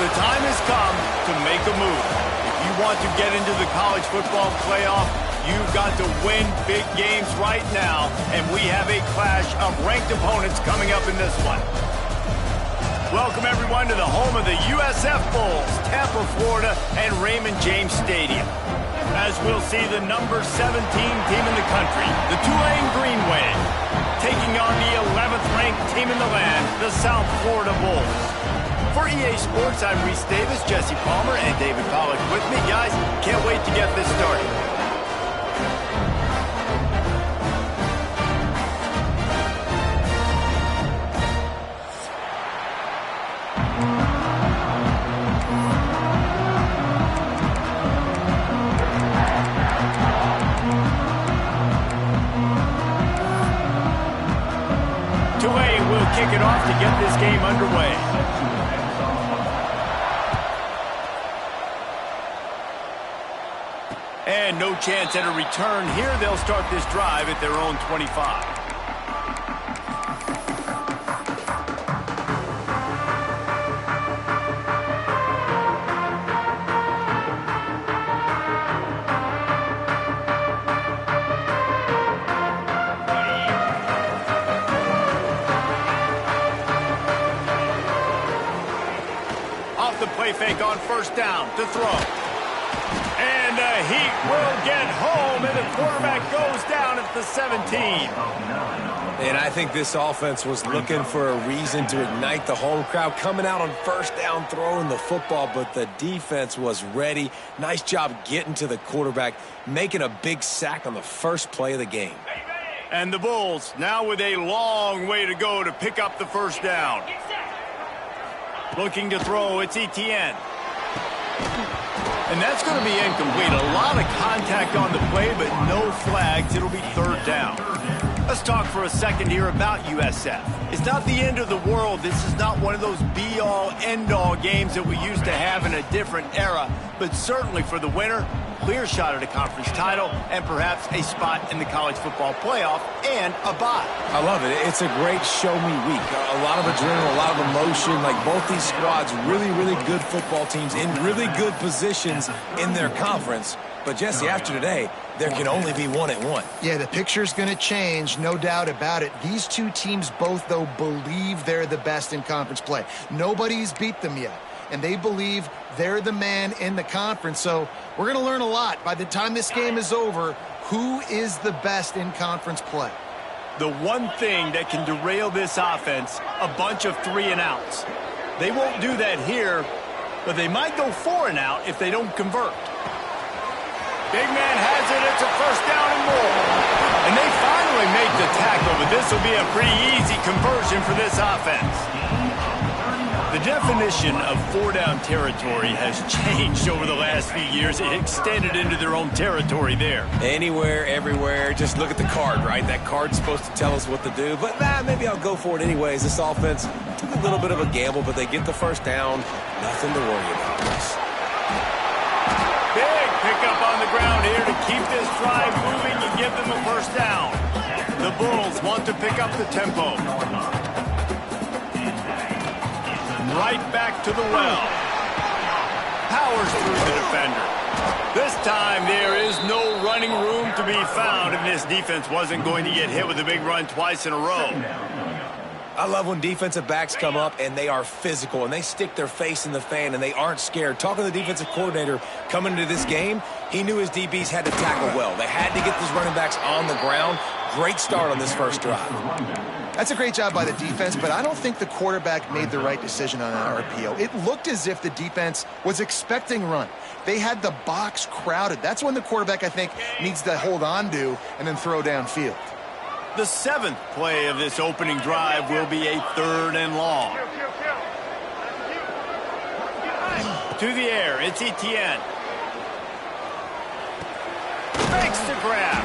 The time has come to make a move. If you want to get into the college football playoff, you've got to win big games right now, and we have a clash of ranked opponents coming up in this one. Welcome, everyone, to the home of the USF Bulls, Tampa, Florida, and Raymond James Stadium. As we'll see the number 17 team in the country, the Tulane Green Wave, taking on the 11th ranked team in the land, the South Florida Bulls. For EA Sports, I'm Reese Davis, Jesse Palmer, and David Pollack with me. Guys, can't wait to get this started. Tulane will kick it off to get this game underway. And no chance at a return here. They'll start this drive at their own 25. Off the play fake on first down to throw. And he will get home, and the quarterback goes down at the 17. And I think this offense was looking for a reason to ignite the home crowd, coming out on first down, throwing the football, but the defense was ready. Nice job getting to the quarterback, making a big sack on the first play of the game. And the Bulls now with a long way to go to pick up the first down. Looking to throw, it's Etienne. And that's going to be incomplete. A lot of contact on the play, but no flags. It'll be third down. Let's talk for a second here about USF. It's not the end of the world. This is not one of those be-all, end-all games that we used to have in a different era. But certainly for the winner, clear shot at a conference title and perhaps a spot in the college football playoff and a bye. I love it. It's a great show-me week. A lot of adrenaline, a lot of emotion. Like both these squads, really, really good football teams in really good positions in their conference. But, Jesse, after today, there can only be one at one. Yeah, the picture's going to change, no doubt about it. These two teams both, though, believe they're the best in conference play. Nobody's beat them yet, and they believe they're the man in the conference. So we're going to learn a lot. By the time this game is over, who is the best in conference play? The one thing that can derail this offense, a bunch of 3-and-outs. They won't do that here, but they might go 4-and-out if they don't convert. Big man has it. It's a first down and more. And they finally make the tackle, but this will be a pretty easy conversion for this offense. The definition of 4-down territory has changed over the last few years. It extended into their own territory there. Anywhere, everywhere. Just look at the card, right? That card's supposed to tell us what to do. But maybe I'll go for it anyways. This offense took a little bit of a gamble, but they get the first down. Nothing to worry about. Big pickup on the ground here to keep this drive moving and give them a first down. The Bulls want to pick up the tempo. Right back to the well. Powers through the defender. This time there is no running room to be found, and this defense wasn't going to get hit with a big run twice in a row. I love when defensive backs come up and they are physical and they stick their face in the fan and they aren't scared. Talking to the defensive coordinator coming into this game, he knew his DBs had to tackle well. They had to get these running backs on the ground. Great start on this first drive. That's a great job by the defense, but I don't think the quarterback made the right decision on that RPO. It looked as if the defense was expecting run. They had the box crowded. That's when the quarterback, I think, needs to hold on to and then throw downfield. The 7th play of this opening drive will be a 3rd and long. To the air, it's Etienne. Makes the grab.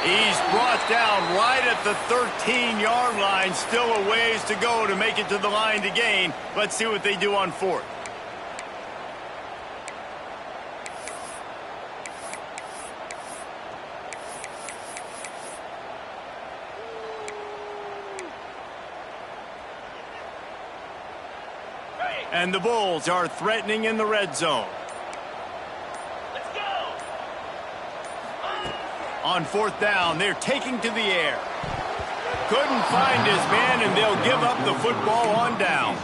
He's brought down right at the 13-yard line. Still a ways to go to make it to the line to gain. Let's see what they do on 4th. And the Bulls are threatening in the red zone. On fourth down, they're taking to the air. Couldn't find his man, and they'll give up the football on downs.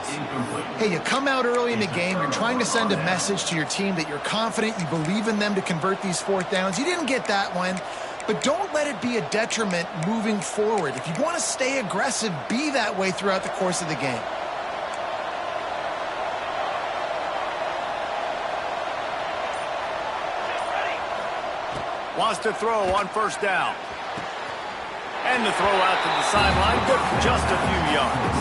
Hey, you come out early in the game, you're trying to send a message to your team that you're confident, you believe in them to convert these fourth downs. You didn't get that one, but don't let it be a detriment moving forward. If you want to stay aggressive, be that way throughout the course of the game. Wants to throw on first down. And the throw out to the sideline, good for just a few yards.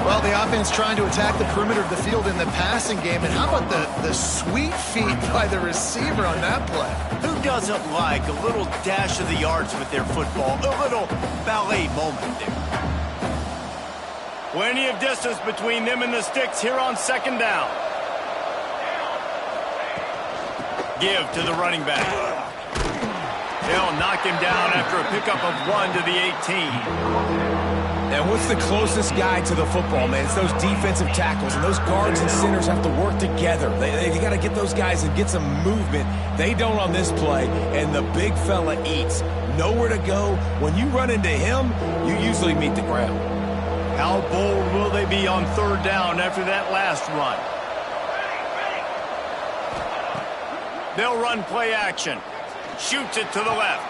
Well, the offense trying to attack the perimeter of the field in the passing game. And how about the sweet feet by the receiver on that play? Who doesn't like a little dash of the yards with their football? A little ballet moment there. Plenty of distance between them and the sticks here on second down. Give to the running back. They'll knock him down after a pickup of 1 to the 18. And what's the closest guy to the football, man? It's those defensive tackles, and those guards and centers have to work together. They got to get those guys and get some movement. They don't on this play, and the big fella eats. Nowhere to go. When you run into him, you usually meet the ground. How bold will they be on third down after that last run? They'll run play action. Shoots it to the left.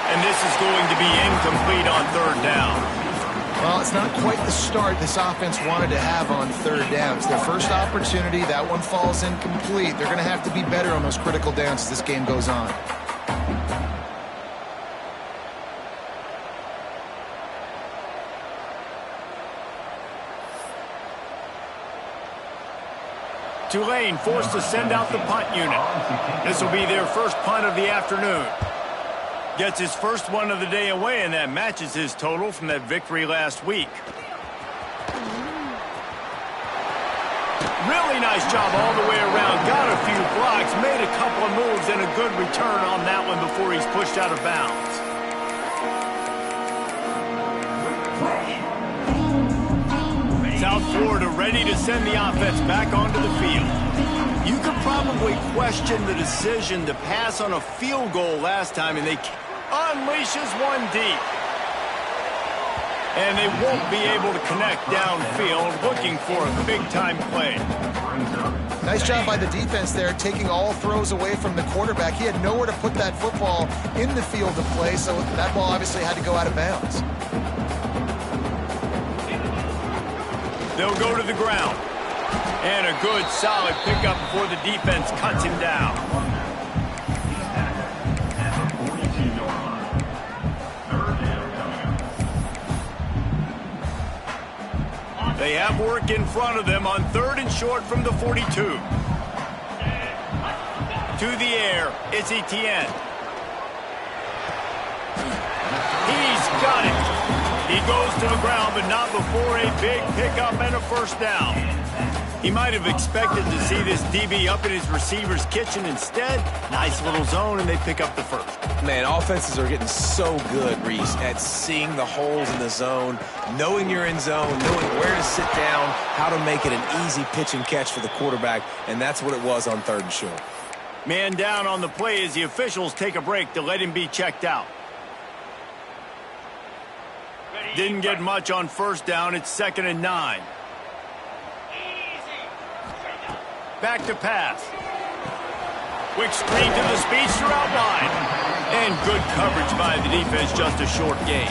And this is going to be incomplete on third down. Well, it's not quite the start this offense wanted to have on third down. It's their first opportunity. That one falls incomplete. They're going to have to be better on those critical downs as this game goes on. Tulane forced to send out the punt unit. This will be their first punt of the afternoon. Gets his first one of the day away, and that matches his total from that victory last week. Really nice job all the way around. Got a few blocks, made a couple of moves, and a good return on that one before he's pushed out of bounds. South Florida ready to send the offense back onto the field. You could probably question the decision to pass on a field goal last time, and they unleashes one deep. And they won't be able to connect downfield, looking for a big-time play. Nice job by the defense there, taking all throws away from the quarterback. He had nowhere to put that football in the field of play, so that ball obviously had to go out of bounds. They'll go to the ground. And a good, solid pickup before the defense cuts him down. They have work in front of them on third and short from the 42. To the air, it's Etienne. He's got it. He goes to the ground, but not before a big pickup and a first down. He might have expected to see this DB up in his receiver's kitchen. Instead, nice little zone, and they pick up the first. Man, offenses are getting so good, Reese, at seeing the holes in the zone, knowing you're in zone, knowing where to sit down, how to make it an easy pitch and catch for the quarterback, and that's what it was on third and short. Man down on the play as the officials take a break to let him be checked out. Didn't get much on first down. It's 2nd and 9. Back to pass. Quick screen to the speedster out wide. And good coverage by the defense, just a short gain.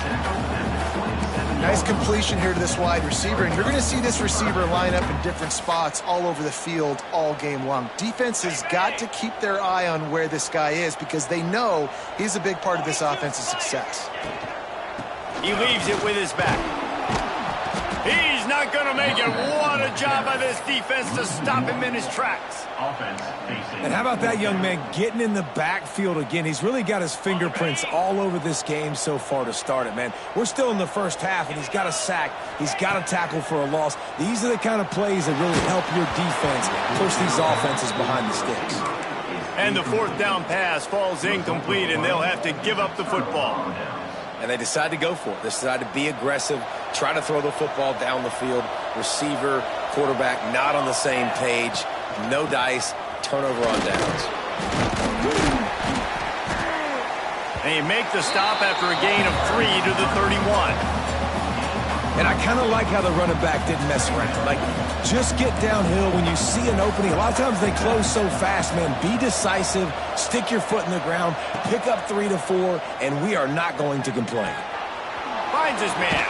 Nice completion here to this wide receiver, and you're going to see this receiver line up in different spots all over the field all game long. Defense has got to keep their eye on where this guy is because they know he's a big part of this offense's success. He leaves it with his back. He's not going to make it. What a job by this defense to stop him in his tracks. And how about that young man getting in the backfield again? He's really got his fingerprints all over this game so far to start it, man. We're still in the first half, and he's got a sack. He's got a tackle for a loss. These are the kind of plays that really help your defense push these offenses behind the sticks. And the fourth down pass falls incomplete, and they'll have to give up the football. And they decide to go for it. They decide to be aggressive, try to throw the football down the field. Receiver quarterback not on the same page. No dice, turnover on downs. And you make the stop after a gain of 3 to the 31. And I kind of like how the running back didn't mess around. Like, just get downhill when you see an opening. A lot of times they close so fast, man. Be decisive, stick your foot in the ground, pick up 3 to 4, and we are not going to complain. Finds his man.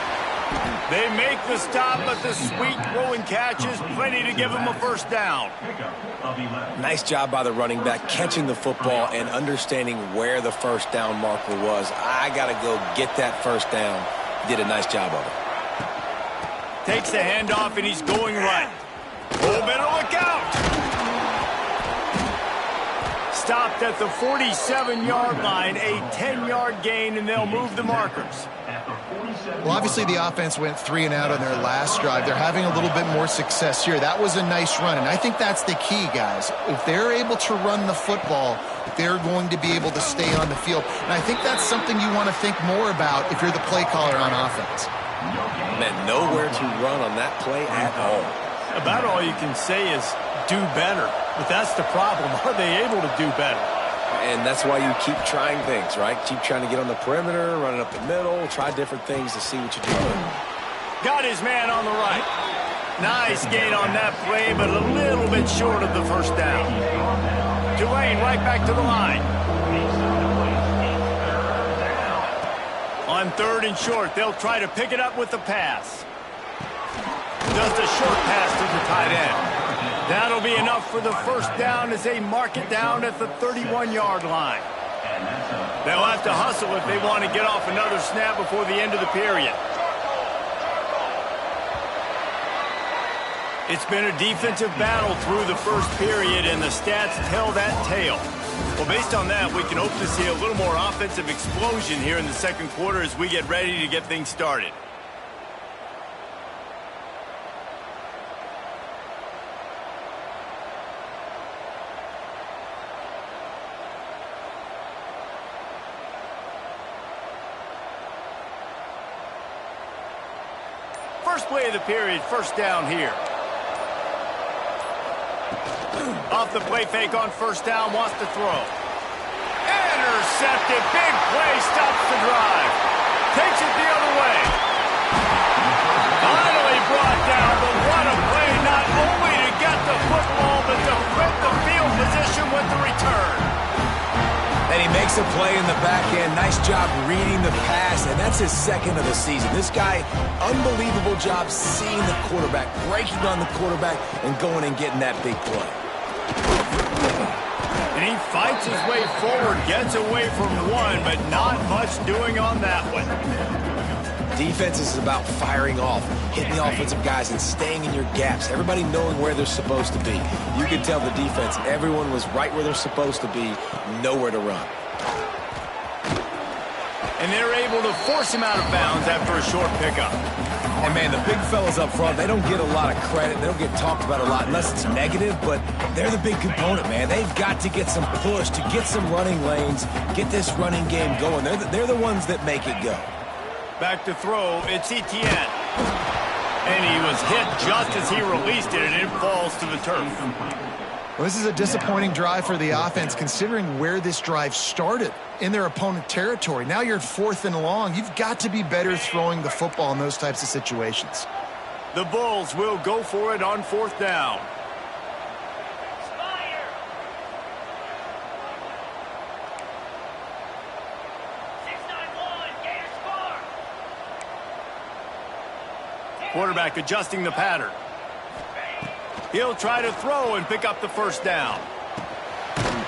They make the stop, but the sweet throwing catch is plenty to give him a first down. Nice job by the running back catching the football and understanding where the first down marker was. I got to go get that first down. Did a nice job of it. Takes the handoff, and he's going right. Oh, better look out! Stopped at the 47-yard line, a 10-yard gain, and they'll move the markers. Well, obviously the offense went 3 and out on their last drive. They're having a little bit more success here. That was a nice run, and I think that's the key, guys. If they're able to run the football, they're going to be able to stay on the field. And I think that's something you want to think more about if you're the play caller on offense. Man, nowhere to run on that play at all. About all you can say is do better. But that's the problem. Are they able to do better? And that's why you keep trying things, right? Keep trying to get on the perimeter, running up the middle, try different things to see what you do. Got his man on the right. Nice gain on that play, but a little bit short of the first down. Tulane right back to the line. On 3rd and short, they'll try to pick it up with the pass. Just a short pass to the tight end. That'll be enough for the first down as they mark it down at the 31-yard line. They'll have to hustle if they want to get off another snap before the end of the period. It's been a defensive battle through the first period, and the stats tell that tale. Well, based on that, we can hope to see a little more offensive explosion here in the second quarter as we get ready to get things started. First play of the period, first down here. Off the play fake on first down, wants to throw. Intercepted, big play, stops the drive. Takes it the other way. Finally brought down, but what a play, not only to get the football, but to flip the field position with the return. And he makes a play in the back end. Nice job reading the pass, and that's his second of the season. This guy, unbelievable job seeing the quarterback, breaking on the quarterback, and going and getting that big play. And he fights his way forward, gets away from one, but not much doing on that one. Defense is about firing off, hitting the offensive guys and staying in your gaps. Everybody knowing where they're supposed to be. You can tell the defense, everyone was right where they're supposed to be, nowhere to run. And they're able to force him out of bounds after a short pickup. And, man, the big fellas up front, they don't get a lot of credit. They don't get talked about a lot unless it's negative, but they're the big component, man. They've got to get some push, to get some running lanes, get this running game going. They're the ones that make it go. Back to throw, it's Etienne. And he was hit just as he released it, and it falls to the turf. Well, this is a disappointing drive for the offense, considering where this drive started in their opponent territory. Now you're at 4th and long. You've got to be better throwing the football in those types of situations. The Bulls will go for it on 4th down. Quarterback adjusting the pattern. He'll try to throw and pick up the first down.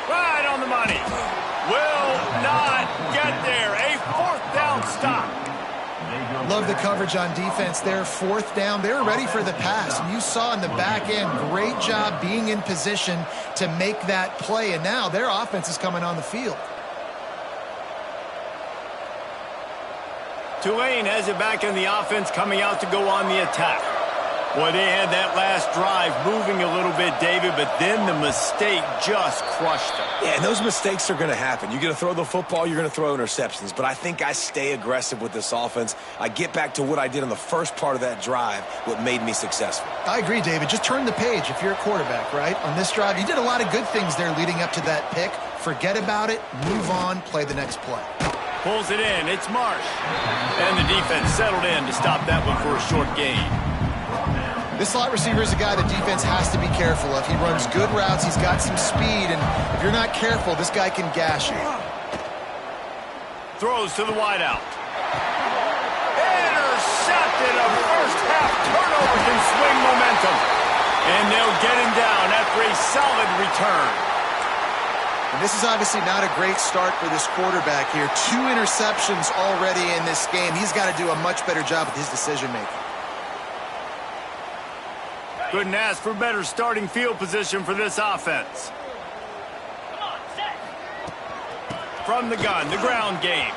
Right on the money. Will not get there. A 4th down stop. Love the coverage on defense there. 4th down. They're ready for the pass. And you saw in the back end, great job being in position to make that play. And now their offense is coming on the field. Tulane has it back in the offense, coming out to go on the attack. Boy, they had that last drive moving a little bit, David, but then the mistake just crushed them. Yeah, and those mistakes are going to happen. You're going to throw the football, you're going to throw interceptions. But I think I stay aggressive with this offense. I get back to what I did on the first part of that drive, what made me successful. I agree, David. Just turn the page if you're a quarterback, right? On this drive, you did a lot of good things there leading up to that pick. Forget about it, move on, play the next play. Pulls it in, it's Marsh. And the defense settled in to stop that one for a short gain. This slot receiver is a guy the defense has to be careful of. He runs good routes, he's got some speed, and if you're not careful, this guy can gash you. Throws to the wideout. Intercepted. A first half turnover can swing momentum. And they'll get him down after a solid return. And this is obviously not a great start for this quarterback here. 2 interceptions already in this game. He's got to do a much better job with his decision-making. Couldn't ask for better starting field position for this offense. From the gun, the ground game.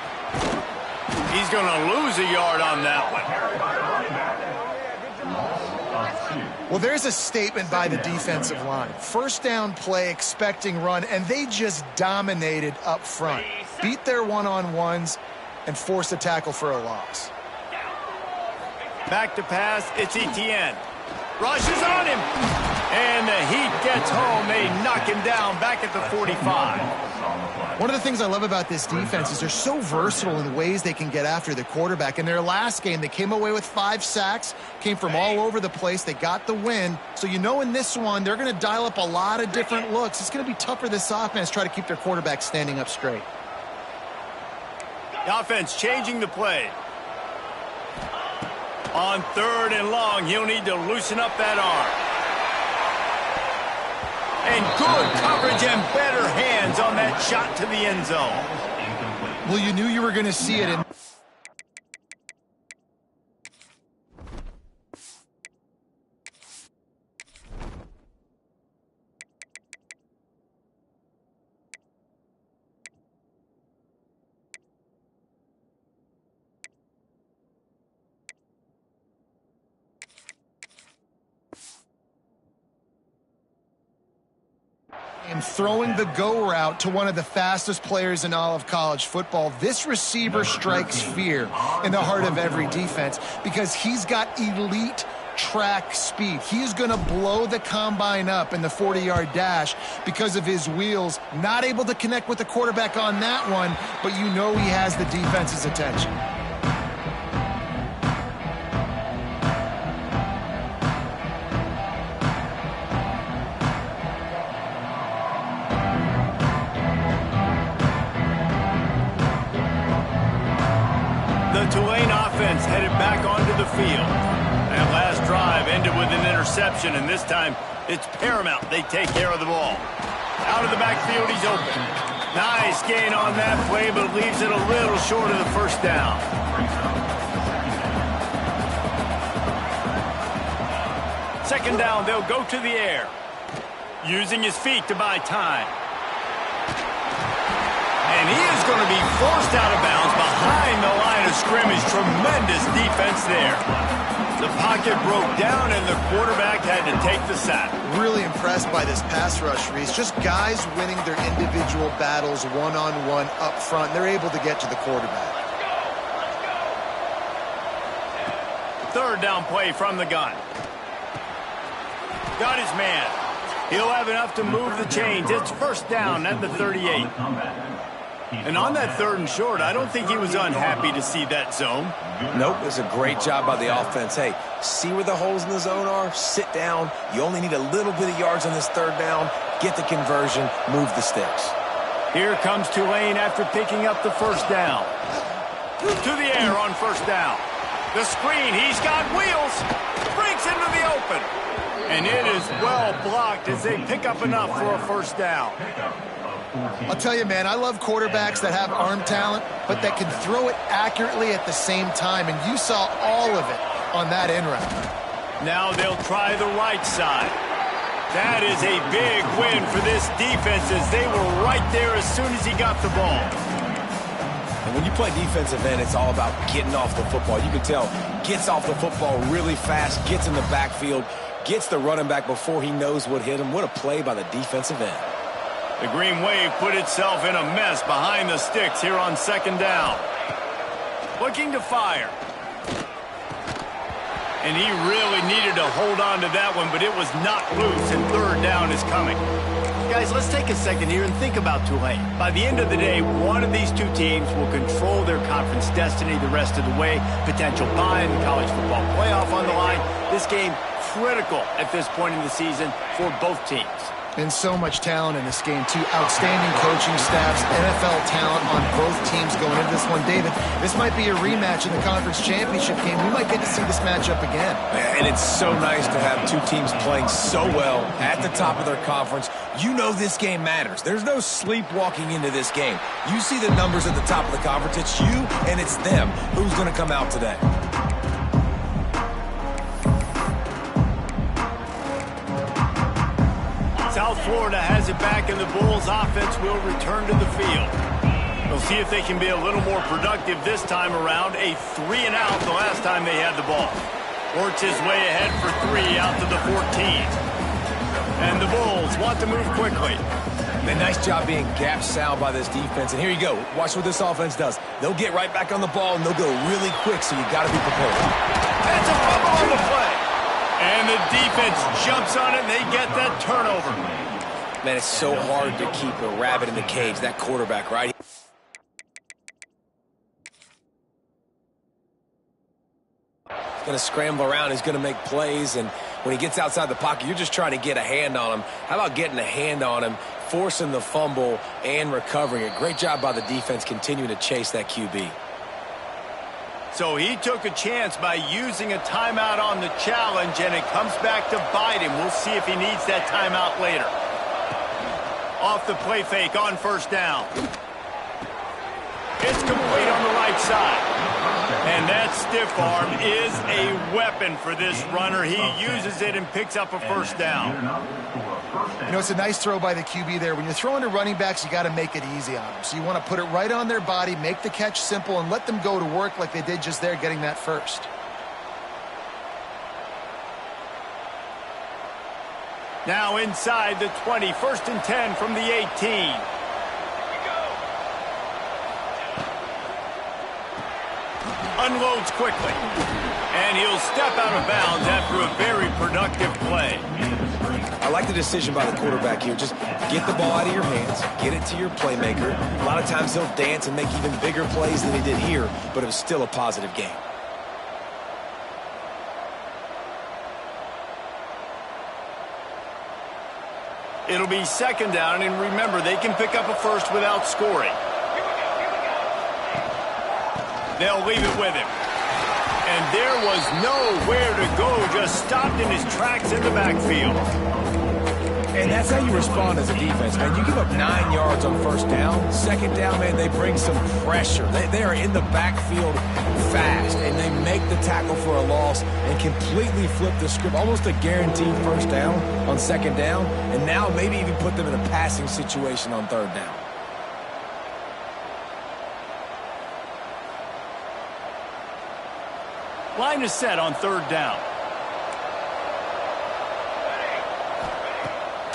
He's going to lose a yard on that one. Well, there's a statement by the defensive line. First down play, expecting run, and they just dominated up front. Beat their one-on-ones and forced a tackle for a loss. Back to pass, it's Etienne. Rushes on him. And the heat gets home. They knock him down back at the 45. One of the things I love about this defense is they're so versatile in the ways they can get after the quarterback. In their last game, they came away with 5 sacks, came from all over the place. They got the win. So you know in this one, they're going to dial up a lot of different looks. It's going to be tough for this offense to try to keep their quarterback standing up straight. The offense changing the play. On 3rd and long, he'll need to loosen up that arm. And good coverage and better hands on that shot to the end zone. Well, you knew you were going to see it in... and throwing the go route to one of the fastest players in all of college football. This receiver strikes fear in the heart of every defense because he's got elite track speed. He's going to blow the combine up in the 40-yard dash because of his wheels. Not able to connect with the quarterback on that one, but you know he has the defense's attention. The Tulane offense headed back onto the field. That last drive ended with an interception, and this time it's paramount they take care of the ball. Out of the backfield, he's open. Nice gain on that play, but leaves it a little short of the first down. Second down, they'll go to the air. Using his feet to buy time. And he is going to be forced out of bounds behind the line of scrimmage. Tremendous defense there. The pocket broke down, and the quarterback had to take the sack. Really impressed by this pass rush, Reese. Just guys winning their individual battles one-on-one up front. They're able to get to the quarterback. Third down play from the gun. Got his man. He'll have enough to move the chains. It's first down at the 38. And on that 3rd and short, I don't think he was unhappy to see that zone. Nope, it's a great job by the offense. Hey, see where the holes in the zone are? Sit down. You only need a little bit of yards on this 3rd down. Get the conversion. Move the sticks. Here comes Tulane after picking up the first down. To the air on first down. The screen, he's got wheels. Breaks into the open. And it is well blocked as they pick up enough for a first down. I'll tell you, man, I love quarterbacks that have arm talent, but that can throw it accurately at the same time, and you saw all of it on that in route. Now they'll try the right side. That is a big win for this defense as they were right there as soon as he got the ball. And when you play defensive end, it's all about getting off the football. You can tell, gets off the football really fast, gets in the backfield, gets the running back before he knows what hit him. What a play by the defensive end. The Green Wave put itself in a mess behind the sticks here on second down. Looking to fire. And he really needed to hold on to that one, but it was not loose, and third down is coming. Guys, let's take a second here and think about Tulane. By the end of the day, one of these two teams will control their conference destiny the rest of the way. Potential bye in the college football playoff on the line. This game critical at this point in the season for both teams. And so much talent in this game, too. Outstanding coaching staffs, NFL talent on both teams going into this one. David, this might be a rematch in the conference championship game. We might get to see this matchup again. And it's so nice to have two teams playing so well at the top of their conference. You know this game matters. There's no sleepwalking into this game. You see the numbers at the top of the conference. It's you and it's them. Who's going to come out today? South Florida has it back, and the Bulls offense will return to the field. We'll see if they can be a little more productive this time around. A 3-and-out the last time they had the ball. Works his way ahead for 3 out to the 14. And the Bulls want to move quickly. Man, nice job being gap sound by this defense. And here you go. Watch what this offense does. They'll get right back on the ball, and they'll go really quick, so you got to be prepared. That's a fumble on the play. And the defense jumps on it, and they get that turnover. Man, it's so hard to keep a rabbit in the cage, that quarterback, right? He's going to scramble around. He's going to make plays, and when he gets outside the pocket, you're just trying to get a hand on him. How about getting a hand on him, forcing the fumble, and recovering it? Great job by the defense continuing to chase that QB. So he took a chance by using a timeout on the challenge, and it comes back to bite him. We'll see if he needs that timeout later. Off the play fake on first down. It's complete on the right side. And that stiff arm is a weapon for this runner. He uses it and picks up a first down. You know, it's a nice throw by the QB there. When you're throwing to running backs, you got to make it easy on them. So you want to put it right on their body, make the catch simple, and let them go to work like they did just there, getting that first. Now inside the 20, 1st and 10 from the 18. Unloads quickly. And he'll step out of bounds after a very productive play. I like the decision by the quarterback here. Just get the ball out of your hands, get it to your playmaker. A lot of times he'll dance and make even bigger plays than he did here, but it was still a positive game. It'll be second down, and remember, they can pick up a first without scoring. They'll leave it with him. And there was nowhere to go, just stopped in his tracks in the backfield. And that's how you respond as a defense, man. You give up 9 yards on first down. Second down, man, they bring some pressure. They are in the backfield fast, and they make the tackle for a loss and completely flip the script. Almost a guaranteed first down on second down, and now maybe even put them in a passing situation on third down. Line is set on third down.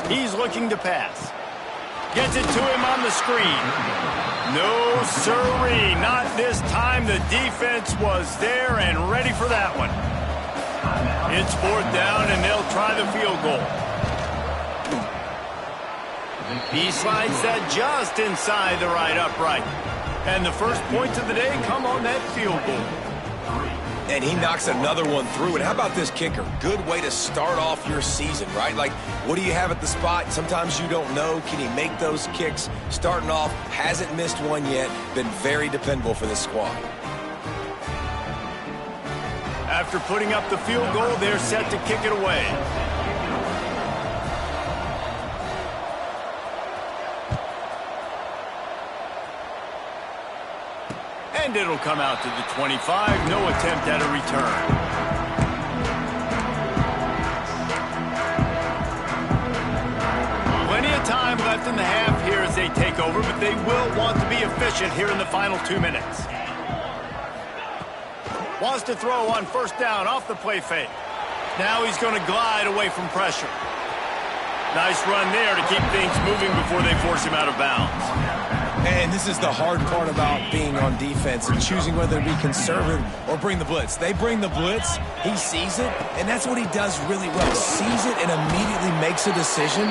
He's looking to pass. Gets it to him on the screen. No, sirree, not this time. The defense was there and ready for that one. It's fourth down, and they'll try the field goal. He slides that just inside the right upright. And the first points of the day come on that field goal. And he knocks another one through. And how about this kicker? Good way to start off your season, right? Like, what do you have at the spot? Sometimes you don't know. Can he make those kicks? Starting off, hasn't missed one yet. Been very dependable for this squad. After putting up the field goal, they're set to kick it away. And it'll come out to the 25. No attempt at a return. Plenty of time left in the half here as they take over, but they will want to be efficient here in the final 2 minutes. Wants to throw on first down off the play fake. Now he's going to glide away from pressure. Nice run there to keep things moving before they force him out of bounds. And this is the hard part about being on defense and choosing whether to be conservative or bring the blitz. They bring the blitz, he sees it, and that's what he does really well. Sees it and immediately makes a decision,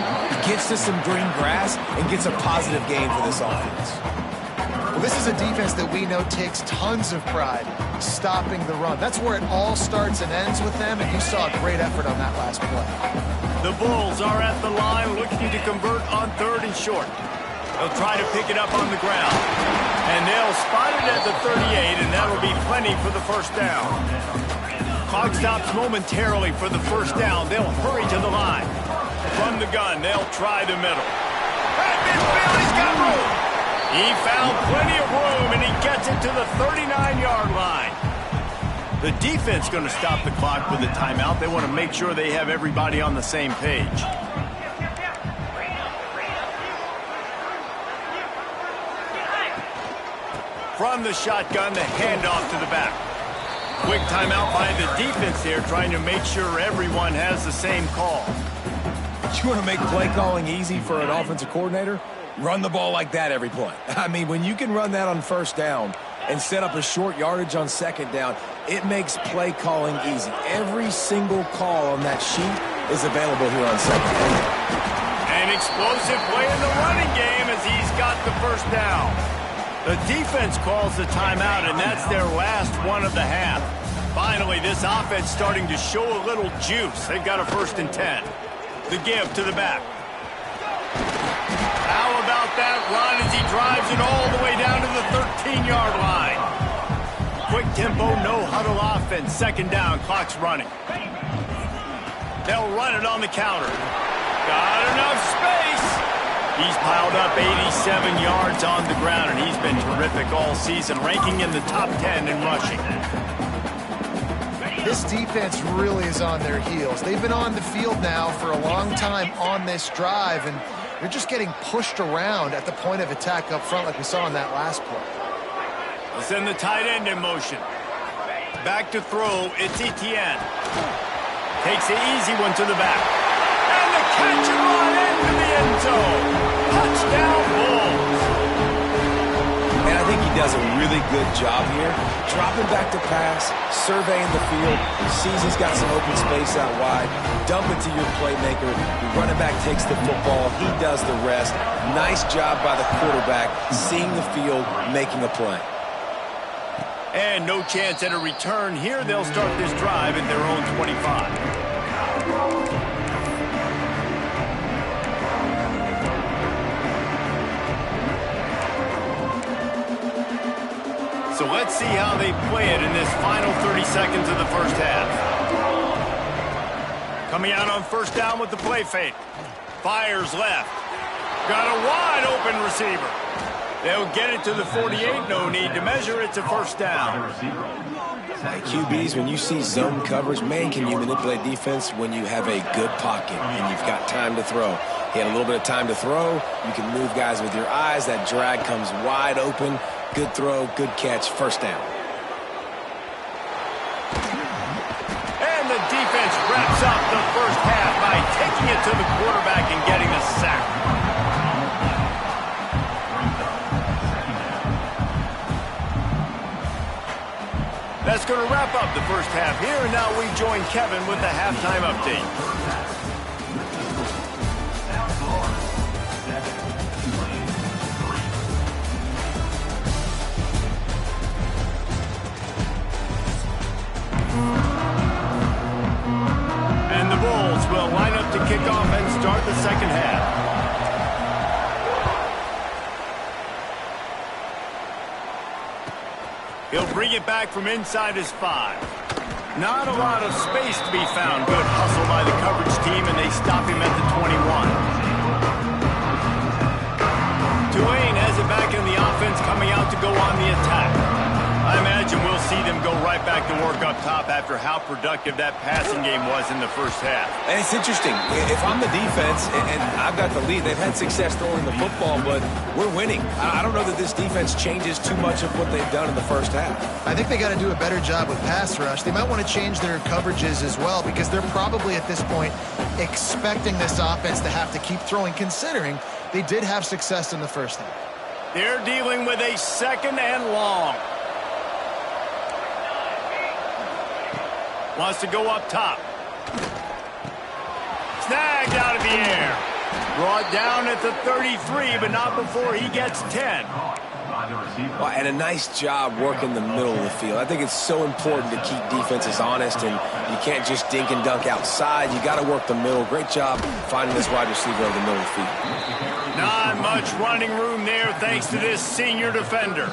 gets to some green grass, and gets a positive gain for this offense. Well, this is a defense that we know takes tons of pride stopping the run. That's where it all starts and ends with them, and you saw a great effort on that last play. The Bulls are at the line looking to convert on 3rd and short. They'll try to pick it up on the ground. And they'll spot it at the 38, and that'll be plenty for the first down. Clock stops momentarily for the first down. They'll hurry to the line. From the gun, they'll try the middle. At midfield, he's got room. He found plenty of room, and he gets it to the 39-yard line. The defense going to stop the clock with a timeout. They want to make sure they have everybody on the same page. From the shotgun, the handoff to the back. Quick timeout by the defense here, trying to make sure everyone has the same call. You want to make play calling easy for an offensive coordinator? Run the ball like that every play. I mean, when you can run that on first down and set up a short yardage on second down, it makes play calling easy. Every single call on that sheet is available here on second down. An explosive play in the running game as he's got the first down. The defense calls the timeout, and that's their last one of the half. Finally, this offense starting to show a little juice. They've got a 1st and 10. The give to the back. How about that run as he drives it all the way down to the 13-yard line? Quick tempo, no huddle offense. 2nd down, clock's running. They'll run it on the counter. Got enough space. He's piled up 87 yards on the ground, and he's been terrific all season, ranking in the top 10 in rushing. This defense really is on their heels. They've been on the field now for a long time on this drive, and they're just getting pushed around at the point of attack up front like we saw on that last play. They'll send the tight end in motion. Back to throw, it's Etienne. Takes the easy one to the back. And the catch and run into the end zone. Touchdown, Bulls. And I think he does a really good job here. Dropping back to pass, surveying the field, sees he's got some open space out wide, dump it to your playmaker. The running back takes the football, he does the rest. Nice job by the quarterback, seeing the field, making a play. And no chance at a return here. They'll start this drive at their own 25. So let's see how they play it in this final 30 seconds of the first half. Coming out on first down with the play fake. Fires left. Got a wide open receiver. They'll get it to the 48. No need to measure. It's a first down. Hey, QBs, when you see zone coverage, man, can you manipulate defense when you have a good pocket and you've got time to throw. He had a little bit of time to throw. You can move guys with your eyes. That drag comes wide open. Good throw, good catch, first down. And the defense wraps up the first half by taking it to the quarterback and getting a sack. That's going to wrap up the first half here, and now we join Kevin with the halftime update. And the Bulls will line up to kick off and start the second half. He'll bring it back from inside his 5. Not a lot of space to be found. Good hustle by the coverage team, and they stop him at the 21. Tulane has it back in the offense, coming out to go on the attack. I imagine we'll see them go right back to work up top after how productive that passing game was in the first half. And it's interesting. If I'm the defense and I've got the lead, they've had success throwing the football, but we're winning. I don't know that this defense changes too much of what they've done in the first half. I think they got to do a better job with pass rush. They might want to change their coverages as well because they're probably at this point expecting this offense to have to keep throwing, considering they did have success in the first half. They're dealing with a 2nd and long. Wants to go up top. Snagged out of the air. Brought down at the 33, but not before he gets 10. Well, and a nice job working the middle of the field. I think it's so important to keep defenses honest, and you can't just dink and dunk outside. You got to work the middle. Great job finding this wide receiver over the middle of the field. Not much running room there thanks to this senior defender.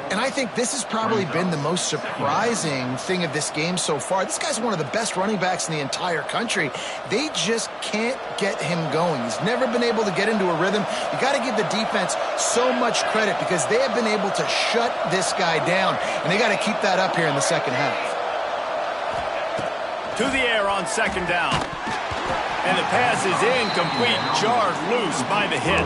And I think this has probably been the most surprising thing of this game so far. This guy's one of the best running backs in the entire country. They just can't get him going. He's never been able to get into a rhythm. You got to give the defense so much credit because they have been able to shut this guy down, and they got to keep that up here in the second half. To the air on 2nd down. And the pass is incomplete, jarred loose by the hit.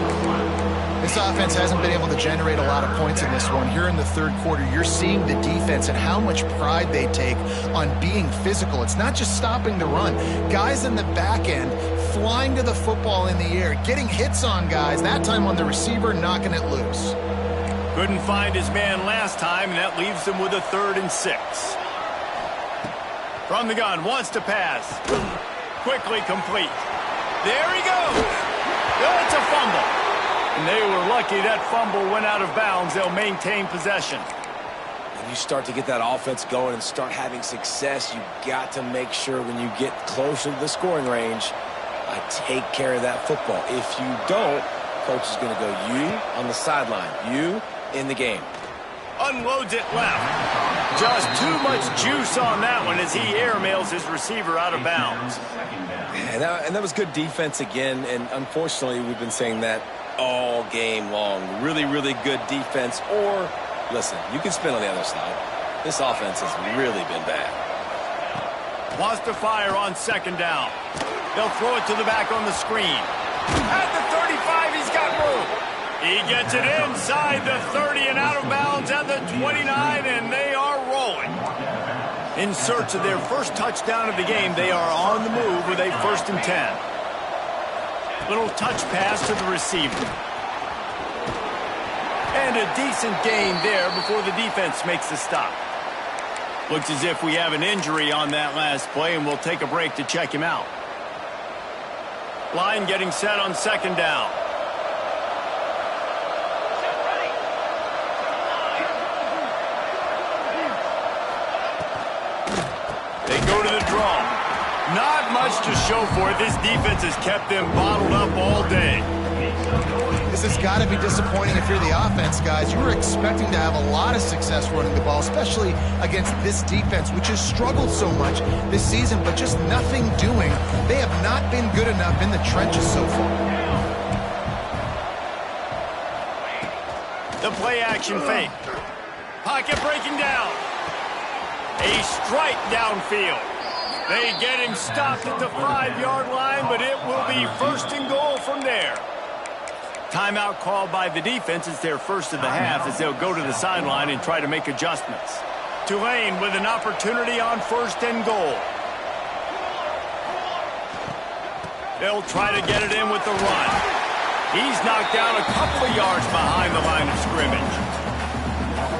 This offense hasn't been able to generate a lot of points in this one. Here in the third quarter, you're seeing the defense and how much pride they take on being physical. It's not just stopping the run. Guys in the back end flying to the football in the air, getting hits on guys, that time on the receiver, knocking it loose. Couldn't find his man last time, and that leaves him with a 3rd and 6. From the gun, wants to pass. Quickly complete. There he goes. That's a fumble. And they were lucky that fumble went out of bounds. They'll maintain possession. When you start to get that offense going and start having success, you got to make sure when you get closer to the scoring range, take care of that football. If you don't, coach is going to go, you on the sideline, you in the game. Unloads it left. Just too much juice on that one as he airmails his receiver out of bounds. And that was good defense again, and unfortunately we've been saying that all game long. Really, really good defense, or, listen, you can spin on the other side. This offense has really been bad. Wants to fire on 2nd down. They'll throw it to the back on the screen. At the 35, he's got room. He gets it inside the 30 and out of bounds at the 29, and they are rolling. In search of their first touchdown of the game, they are on the move with a 1st and 10. Little touch pass to the receiver. And a decent gain there before the defense makes the stop. Looks as if we have an injury on that last play, and we'll take a break to check him out. Line getting set on 2nd down. They go to the draw. Not much to show for it. This defense has kept them bottled up all day. This has got to be disappointing if you're the offense, guys. You were expecting to have a lot of success running the ball, especially against this defense, which has struggled so much this season, but just nothing doing. They have not been good enough in the trenches so far. The play action fake. Pocket breaking down. A strike downfield. They get him stopped at the 5-yard line, but it will be 1st and goal from there. Timeout called by the defense. It's their first of the half as they'll go to the sideline and try to make adjustments. Tulane with an opportunity on 1st and goal. They'll try to get it in with the run. He's knocked down a couple of yards behind the line of scrimmage.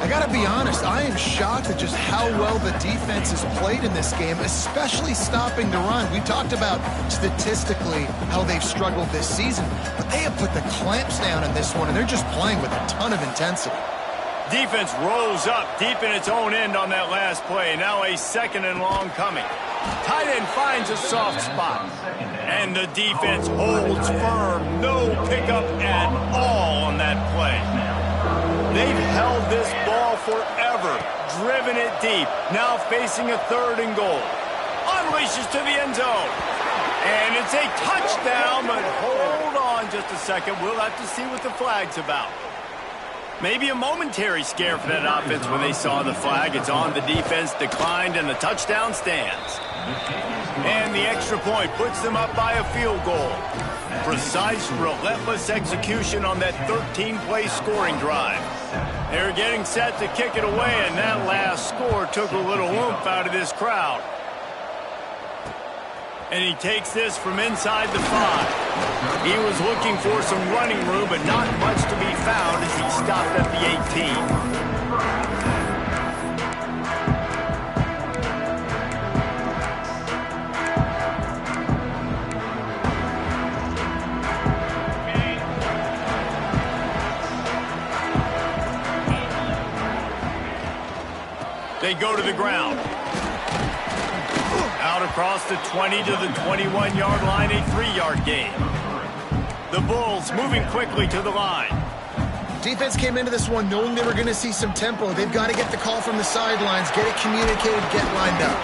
I got to be honest, I am shocked at just how well the defense has played in this game, especially stopping the run. We talked about statistically how they've struggled this season, but they have put the clamps down in this one, and they're just playing with a ton of intensity. Defense rolls up deep in its own end on that last play. Now a 2nd and long coming. Tight end finds a soft spot. And the defense holds firm. No pickup at all on that play. They've held this ball forever, driven it deep, now facing a 3rd and goal. Unleashes to the end zone. And it's a touchdown, but hold on just a second. We'll have to see what the flag's about. Maybe a momentary scare for that offense when they saw the flag. It's on, the defense declined, and the touchdown stands. And the extra point puts them up by a field goal. Precise, relentless execution on that 13-play scoring drive. They're getting set to kick it away, and that last score took a little oomph out of this crowd. And he takes this from inside the 5. He was looking for some running room, but not much to be found as he stopped at the 18. They go to the ground. Out across the 20 to the 21-yard line, a 3-yard gain. The Bulls moving quickly to the line. Defense came into this one knowing they were going to see some tempo. They've got to get the call from the sidelines, get it communicated, get lined up.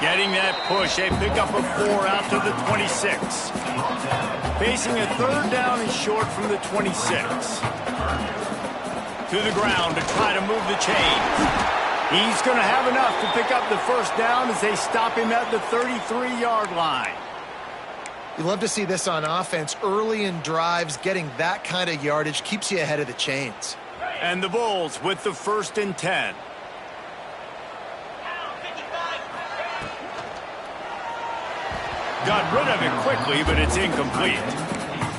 Getting that push, a pickup of 4 out to the 26. Facing a 3rd down and short from the 26. To the ground to try to move the chains. He's going to have enough to pick up the 1st down as they stop him at the 33-yard line. You love to see this on offense. Early in drives, getting that kind of yardage keeps you ahead of the chains. And the Bulls with the 1st and 10. Got rid of it quickly, but it's incomplete.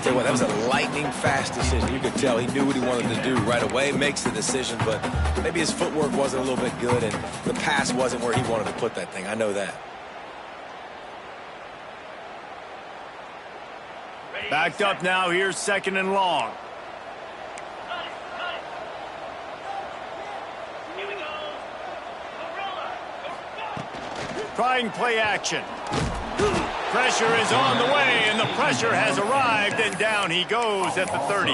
Tell you what, that was a lightning-fast decision. You could tell he knew what he wanted to do right away, makes the decision, but maybe his footwork wasn't a little bit good, and the pass wasn't where he wanted to put that thing. I know that. Backed up now, here's 2nd and long. Trying play action. Pressure is on the way, and the pressure has arrived, and down he goes at the 30.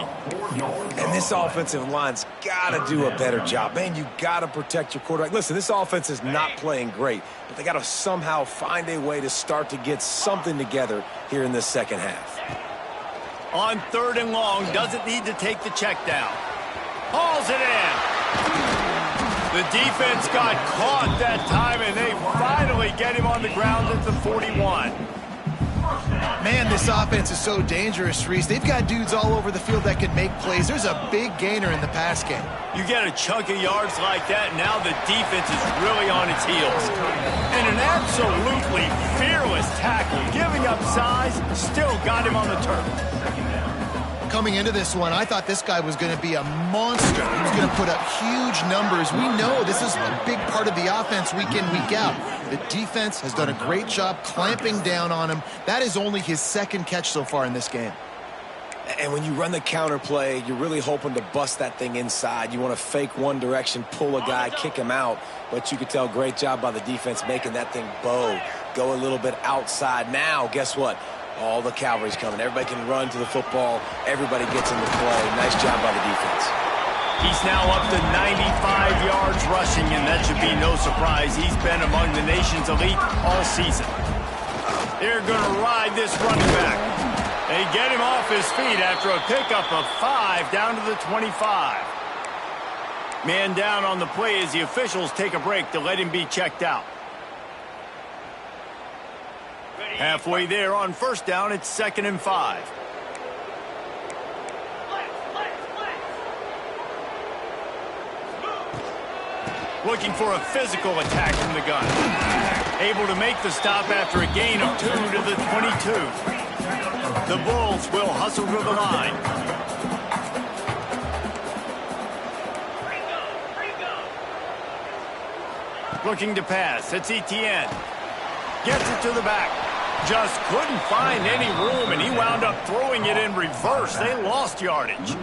And this offensive line's got to do a better job. Man, you got to protect your quarterback. Listen, this offense is not playing great, but they got to somehow find a way to start to get something together here in this 2nd half. On 3rd and long, doesn't need to take the check down. Hauls it in. The defense got caught that time, and they finally get him on the ground at the 41. Man, this offense is so dangerous, Reese. They've got dudes all over the field that can make plays. There's a big gainer in the pass game. You get a chunk of yards like that, now the defense is really on its heels. And an absolutely fearless tackle, giving up size, still got him on the turf. Coming into this one, I thought this guy was going to be a monster. He was going to put up huge numbers. We know this is a big part of the offense week in, week out. The defense has done a great job clamping down on him. That is only his 2nd catch so far in this game. And when you run the counter play, you're really hoping to bust that thing inside. You want to fake one direction, pull a guy, kick him out. But you could tell, great job by the defense making that thing bow, go a little bit outside. Now, guess what? All the cavalry's coming. Everybody can run to the football. Everybody gets into play. Nice job by the defense. He's now up to 95 yards rushing, and that should be no surprise. He's been among the nation's elite all season. They're going to ride this running back. They get him off his feet after a pickup of 5 down to the 25. Man down on the play as the officials take a break to let him be checked out. Halfway there on 1st down, it's 2nd and 5. Looking for a physical attack from the gun. Able to make the stop after a gain of 2 to the 22. The Bulls will hustle to the line. Looking to pass, it's Etienne. Gets it to the back. Just couldn't find any room, and he wound up throwing it in reverse. They lost yardage.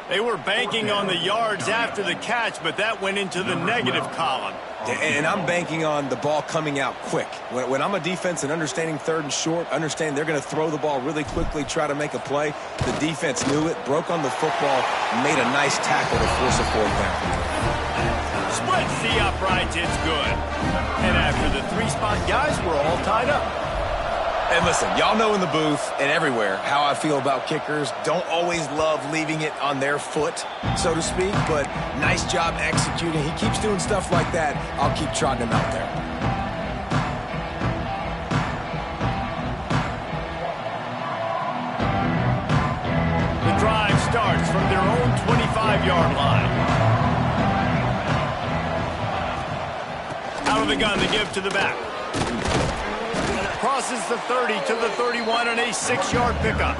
They were banking on the yards after the catch, but that went into the negative column. And I'm banking on the ball coming out quick. When I'm a defense and understanding 3rd and short, understand they're going to throw the ball really quickly, try to make a play. The defense knew it, broke on the football, made a nice tackle to force a 4th down. Splits the uprights, it's good. And after the 3-spot guys, we're all tied up. And listen, y'all know in the booth and everywhere how I feel about kickers. Don't always love leaving it on their foot, so to speak, but nice job executing. He keeps doing stuff like that. I'll keep trotting him out there. The drive starts from their own 25-yard line. Out of the gun to give to the back. Crosses the 30 to the 31 on a 6-yard pickup.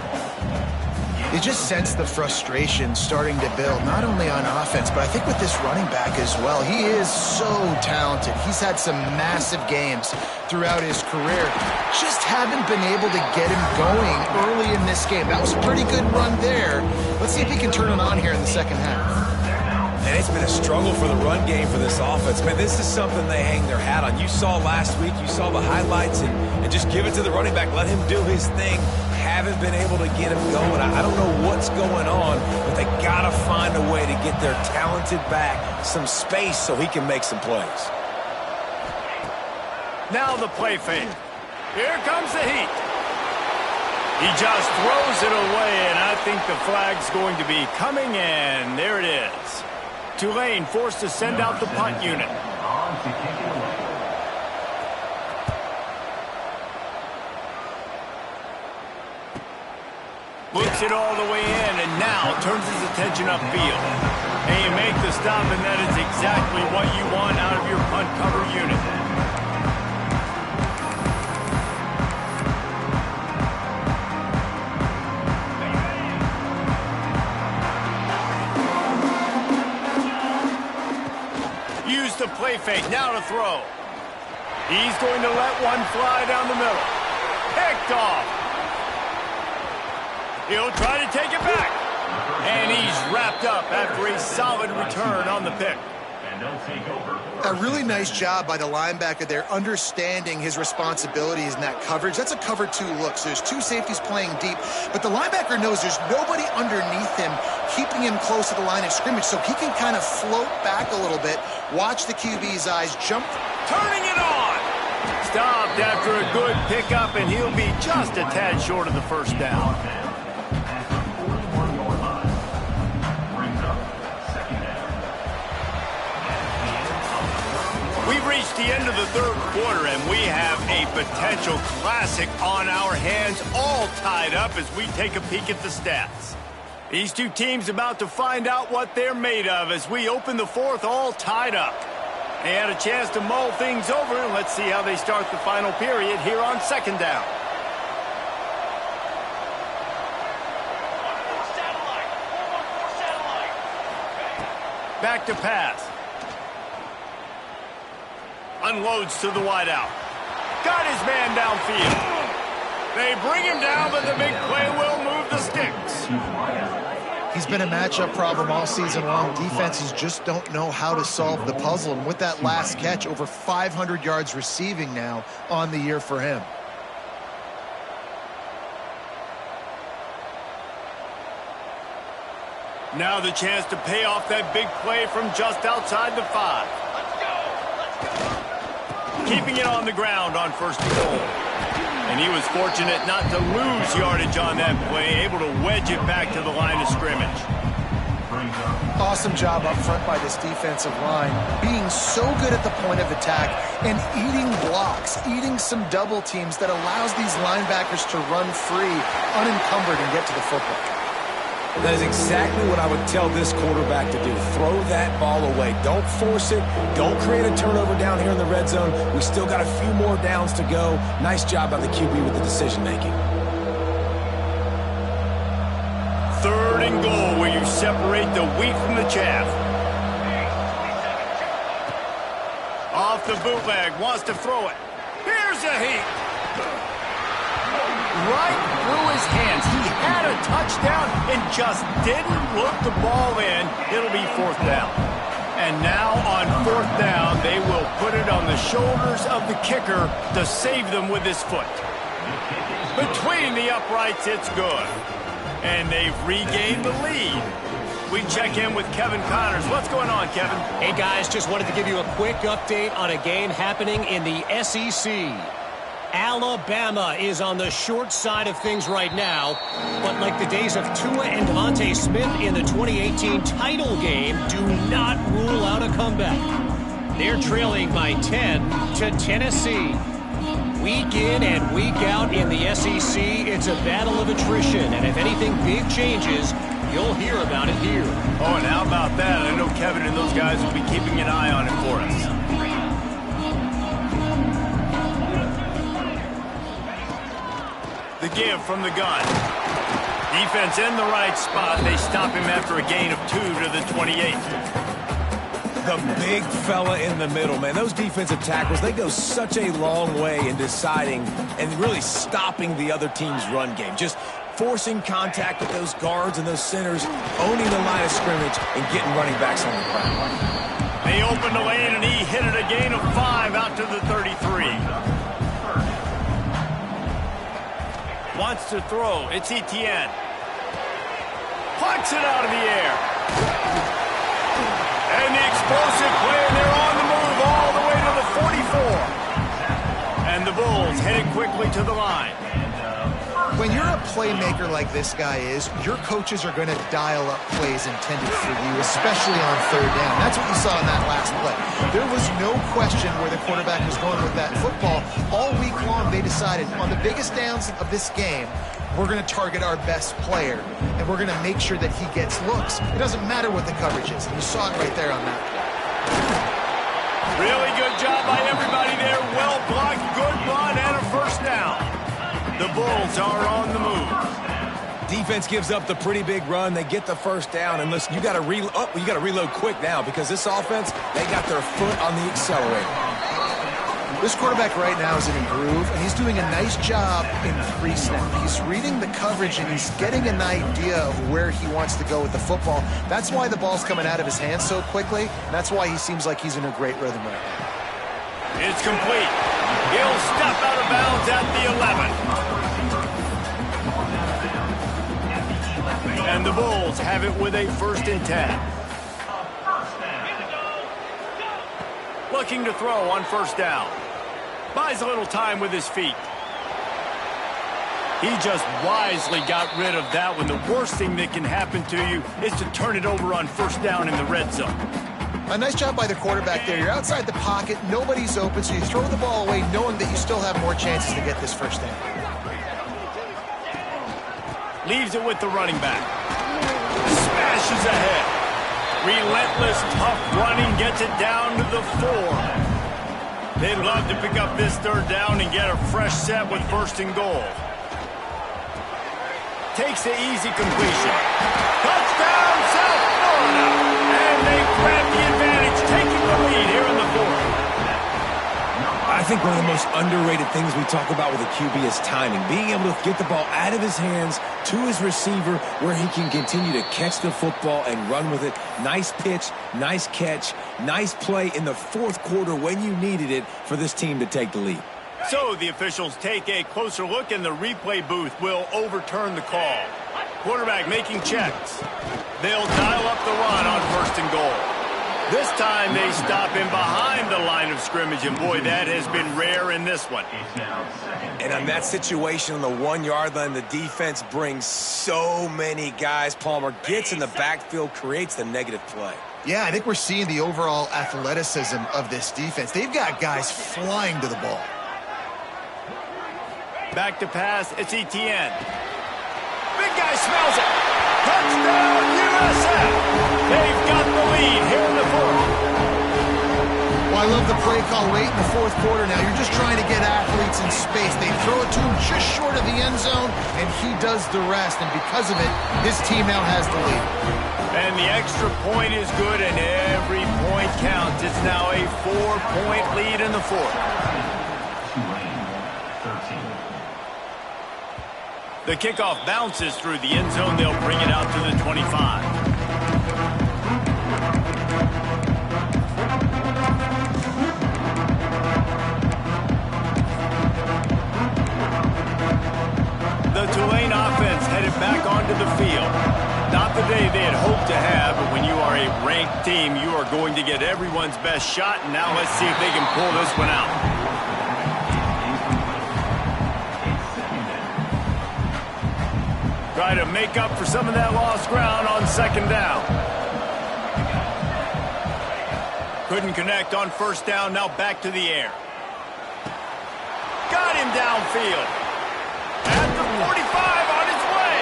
You just sense the frustration starting to build, not only on offense, but I think with this running back as well. He is so talented. He's had some massive games throughout his career. Just haven't been able to get him going early in this game. That was a pretty good run there. Let's see if he can turn it on here in the second half. And it's been a struggle for the run game for this offense. Man, this is something they hang their hat on. You saw last week, you saw the highlights, and just give it to the running back. Let him do his thing. Haven't been able to get him going. I don't know what's going on, but they got to find a way to get their talented back some space so he can make some plays. Now the play fake. Here comes the heat. He just throws it away, and I think the flag's going to be coming in. There it is. Tulane forced to send out the punt unit. Looks it all the way in, and now turns his attention upfield. And you make the stop, and that is exactly what you want out of your punt cover unit. Use the play fake, now to throw. He's going to let one fly down the middle. Picked off. He'll try to take it back. And he's wrapped up after a solid return on the pick. A really nice job by the linebacker there, understanding his responsibilities in that coverage. That's a cover 2 look. So there's 2 safeties playing deep, but the linebacker knows there's nobody underneath him, keeping him close to the line of scrimmage, so he can kind of float back a little bit, watch the QB's eyes, jump. Turning it on. Stopped after a good pickup, and he'll be just a tad short of the first down. We've reached the end of the third quarter, and we have a potential classic on our hands, all tied up as we take a peek at the stats. These two teams about to find out what they're made of as we open the fourth, all tied up. They had a chance to mull things over, and let's see how they start the final period here on second down. Back to pass. Unloads to the wideout. Got his man downfield. They bring him down, but the big play will move the sticks. He's been a matchup problem all season long. Defenses just don't know how to solve the puzzle. And with that last catch, over 500 yards receiving now on the year for him. Now the chance to pay off that big play from just outside the 5. Keeping it on the ground on first and goal. And he was fortunate not to lose yardage on that play, able to wedge it back to the line of scrimmage. Awesome job up front by this defensive line, being so good at the point of attack and eating blocks, eating some double teams that allows these linebackers to run free, unencumbered, and get to the football. That is exactly what I would tell this quarterback to do. Throw that ball away. Don't force it. Don't create a turnover down here in the red zone. We still got a few more downs to go. Nice job by the QB with the decision-making. Third and goal, where you separate the wheat from the chaff. Off the bootleg, wants to throw it. Here's a heat. Right through his hands. He had a touchdown and just didn't look the ball in. It'll be fourth down. And now on fourth down, they will put it on the shoulders of the kicker to save them with his foot. Between the uprights, it's good. And they've regained the lead. We check in with Kevin Connors. What's going on, Kevin? Hey, guys, just wanted to give you a quick update on a game happening in the SEC. Alabama is on the short side of things right now, but like the days of Tua and Devontae Smith in the 2018 title game, do not rule out a comeback. They're trailing by 10 to Tennessee. Week in and week out in the SEC, it's a battle of attrition, and if anything big changes, you'll hear about it here. Oh, and how about that? I know Kevin and those guys will be keeping an eye on it for us. The give from the gun. Defense in the right spot. They stop him after a gain of 2 to the 28. The big fella in the middle, man. Those defensive tackles, they go such a long way in deciding and really stopping the other team's run game. Just forcing contact with those guards and those centers, owning the line of scrimmage, and getting running backs on the ground. They opened the lane, and he hit it a gain of 5 out to the 33. Wants to throw. It's Etienne. Plucks it out of the air. And the explosive play, and they're on the move all the way to the 44. And the Bulls headed quickly to the line. When you're a playmaker like this guy is, your coaches are going to dial up plays intended for you, especially on third down. That's what you saw in that last play. There was no question where the quarterback was going with that football. All week long, they decided on the biggest downs of this game, we're going to target our best player, and we're going to make sure that he gets looks. It doesn't matter what the coverage is. You saw it right there on that play. Really good job by everybody there. Well blocked, good run, and a first down. The Bulls are on the move. Defense gives up the pretty big run. They get the first down, and listen, you got to reload quick now because this offense, they got their foot on the accelerator. This quarterback right now is in a groove, and he's doing a nice job in pre-snap. He's reading the coverage, and he's getting an idea of where he wants to go with the football. That's why the ball's coming out of his hands so quickly, and that's why he seems like he's in a great rhythm right now. It's complete. He'll step out of bounds at the 11. And the Bulls have it with a 1st and 10. Looking to throw on 1st down. Buys a little time with his feet. He just wisely got rid of that one. The worst thing that can happen to you is to turn it over on 1st down in the red zone. A nice job by the quarterback there. You're outside the pocket, nobody's open, so you throw the ball away knowing that you still have more chances to get this 1st down. Leaves it with the running back. Smashes ahead. Relentless, tough running, gets it down to the 4. They'd love to pick up this 3rd down and get a fresh set with 1st and goal. Takes the easy completion. Touchdown, South Florida! And they grab the advantage, taking the lead here in the 4th. I think one of the most underrated things we talk about with a QB is timing. Being able to get the ball out of his hands to his receiver where he can continue to catch the football and run with it. Nice pitch, nice catch, nice play in the 4th quarter when you needed it for this team to take the lead. So the officials take a closer look, and the replay booth will overturn the call. Quarterback making checks. They'll dial up the run on 1st and goal. This time they stop him behind the line of scrimmage, and boy, that has been rare in this one. And on that situation on the 1-yard line, the defense brings so many guys. Palmer gets in the backfield, creates the negative play. Yeah, I think we're seeing the overall athleticism of this defense. They've got guys flying to the ball. Back to pass, it's Etienne. Big guy smells it. Touchdown, USF. They've got the lead here in the 4th. Well, I love the play call late in the 4th quarter now. You're just trying to get athletes in space. They throw it to him just short of the end zone, and he does the rest. And because of it, his team now has the lead. And the extra point is good, and every point counts. It's now a 4-point lead in the 4th. The kickoff bounces through the end zone. They'll bring it out to the 25. The Tulane offense headed back onto the field. Not the day they had hoped to have, but when you are a ranked team, you are going to get everyone's best shot. And now let's see if they can pull this one out. Try to make up for some of that lost ground on second down. Couldn't connect on first down. Now back to the air. Got him downfield. At the 45 on his way.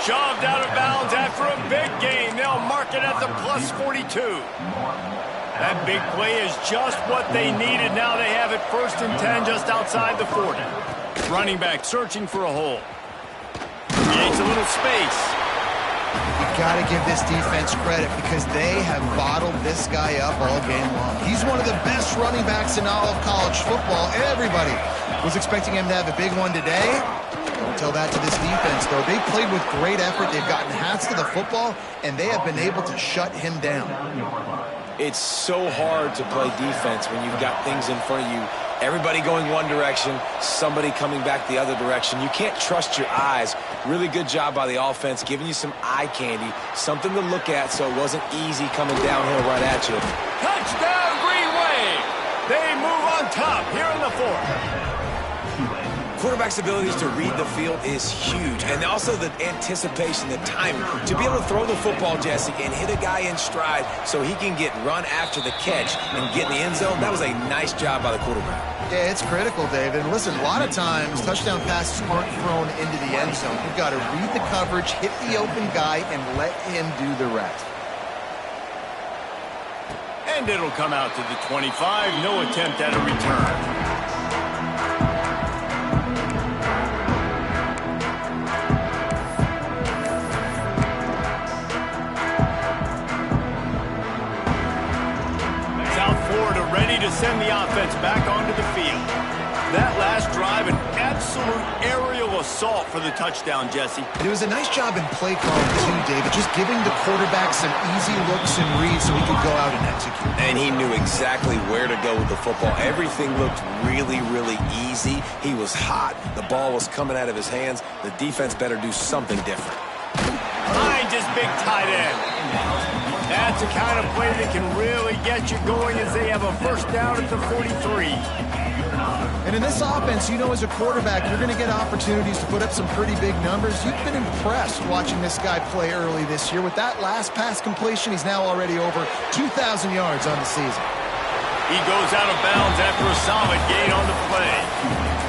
Shoved out of bounds after a big gain. They'll mark it at the plus 42. That big play is just what they needed. Now they have it 1st and 10 just outside the 40. Running back searching for a hole. Creates a little space. You've got to give this defense credit because they have bottled this guy up all game long. He's one of the best running backs in all of college football. Everybody was expecting him to have a big one today. Don't tell that to this defense, though. They played with great effort. They've gotten hats to the football, and they have been able to shut him down. It's so hard to play defense when you've got things in front of you. Everybody going one direction, somebody coming back the other direction. You can't trust your eyes. Really good job by the offense, giving you some eye candy, something to look at so it wasn't easy coming downhill right at you. Touchdown, Green Wave! They move on top here in the 4th. Quarterback's abilities to read the field is huge, and also the anticipation, the timing. To be able to throw the football, Jesse, and hit a guy in stride so he can get run after the catch and get in the end zone, that was a nice job by the quarterback. Yeah, it's critical, David. And listen, a lot of times touchdown passes aren't thrown into the end zone. You've got to read the coverage, hit the open guy, and let him do the rest. And it'll come out to the 25. No attempt at a return. Ready to send the offense back onto the field. That last drive, an absolute aerial assault for the touchdown, Jesse. And it was a nice job in play calling, too, David, just giving the quarterback some easy looks and reads so he could go out and execute. And he knew exactly where to go with the football. Everything looked really, really easy. He was hot. The ball was coming out of his hands. The defense better do something different. Behind his big tight end. That's the kind of play that can really get you going as they have a 1st down at the 43. And in this offense, you know, as a quarterback, you're going to get opportunities to put up some pretty big numbers. You've been impressed watching this guy play early this year. With that last pass completion, he's now already over 2,000 yards on the season. He goes out of bounds after a solid gain on the play.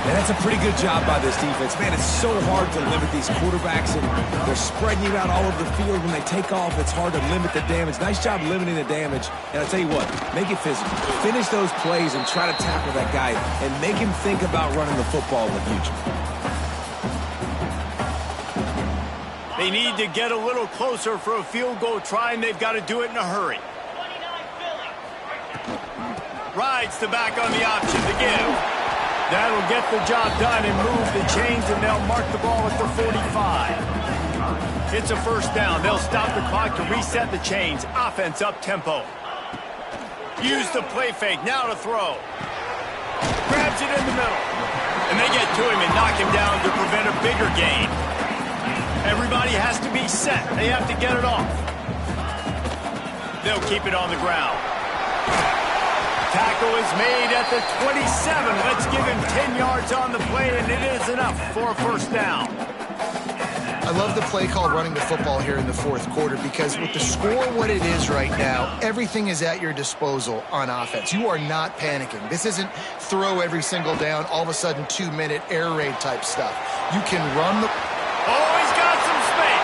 And that's a pretty good job by this defense. Man, it's so hard to limit these quarterbacks, and they're spreading you out all over the field. When they take off, it's hard to limit the damage. Nice job limiting the damage. And I'll tell you what, make it physical. Finish those plays and try to tackle that guy and make him think about running the football in the future. They need to get a little closer for a field goal try, and they've got to do it in a hurry. Rides the back on the option to give. That'll get the job done and move the chains, and they'll mark the ball at the 45. It's a 1st down. They'll stop the clock to reset the chains. Offense up tempo. Use the play fake. Now to throw. Grabs it in the middle. And they get to him and knock him down to prevent a bigger gain. Everybody has to be set. They have to get it off. They'll keep it on the ground. Tackle is made at the 27. Let's give him 10 yards on the play, and it is enough for a 1st down. I love the play call running the football here in the 4th quarter because with the score what it is right now, everything is at your disposal on offense. You are not panicking. This isn't throw every single down, all of a sudden 2-minute air raid type stuff. You can run the... Oh, he's got some space.